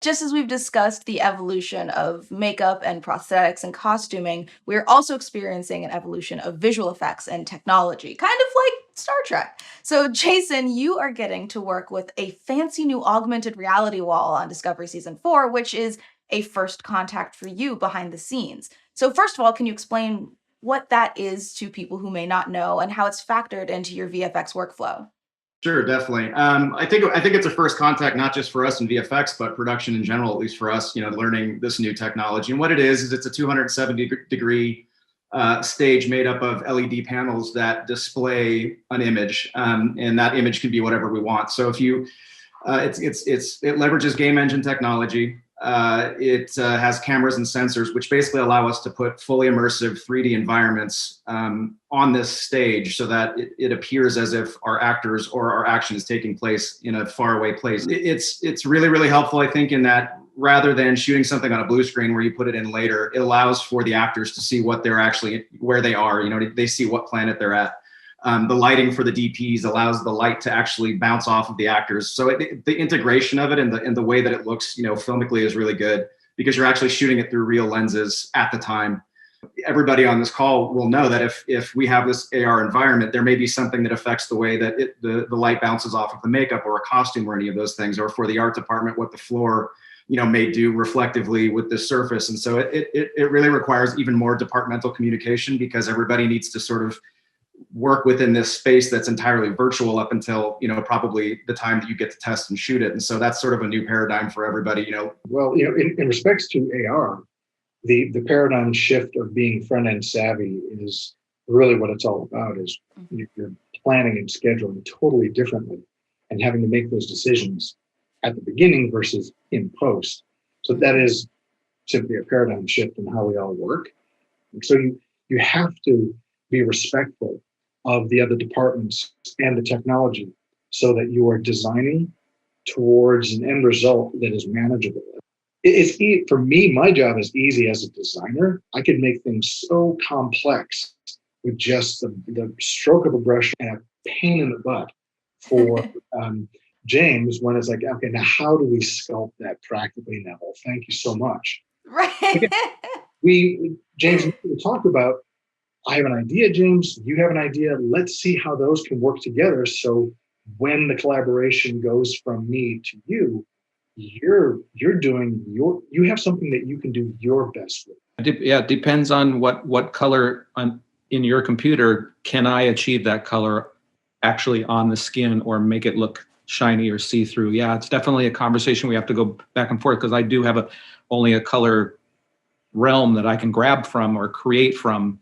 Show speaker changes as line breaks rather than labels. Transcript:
Just as we've discussed the evolution of makeup and prosthetics and costuming, we're also experiencing an evolution of visual effects and technology, kind of like Star Trek. So, Jason, you are getting to work with a fancy new augmented reality wall on Discovery Season 4, which is a first contact for you behind the scenes. So, first of all, can you explain what that is to people who may not know and how it's factored into your VFX workflow?
Sure, definitely. I think it's a first contact, not just for us in VFX, but production in general, at least for us, learning this new technology. And what it is it's a 270-degree stage made up of LED panels that display an image, and that image can be whatever we want. So if you, it leverages game engine technology. It has cameras and sensors, which basically allow us to put fully immersive 3D environments on this stage so that it appears as if our actors or our action is taking place in a faraway place. It's really, really helpful, I think, in that rather than shooting something on a blue screen where you put it in later, it allows for the actors to see what they're actually, where they are. They see what planet they're at. The lighting for the DPs allows the light to actually bounce off of the actors. So the integration of it and the way that it looks, filmically is really good because you're actually shooting it through real lenses at the time. Everybody on this call will know that if we have this AR environment, there may be something that affects the way that the light bounces off of the makeup or a costume or any of those things, or for the art department, what the floor may do reflectively with this surface. And so it really requires even more departmental communication because everybody needs to sort of work within this space that's entirely virtual up until probably the time that you get to test and shoot it. And so that's sort of a new paradigm for everybody.
Well, in respects to AR, the paradigm shift of being front end savvy is really what it's all about. Is you're planning and scheduling totally differently and having to make those decisions at the beginning versus in post. So that is simply a paradigm shift in how we all work. And so you have to be respectful of the other departments and the technology so that you are designing towards an end result that is manageable. For me, my job is easy as a designer. I can make things so complex with just the stroke of a brush and a pain in the butt for James when it's like, okay, now how do we sculpt that practically now? Well, thank you so much.
Right.
James, we talked about, I have an idea, James, you have an idea. Let's see how those can work together. So when the collaboration goes from me to you, you have something that you can do your best with.
Yeah, it depends on what color in your computer can I achieve that color actually on the skin or make it look shiny or see-through. Yeah, it's definitely a conversation we have to go back and forth because I do have only a color realm that I can grab from or create from.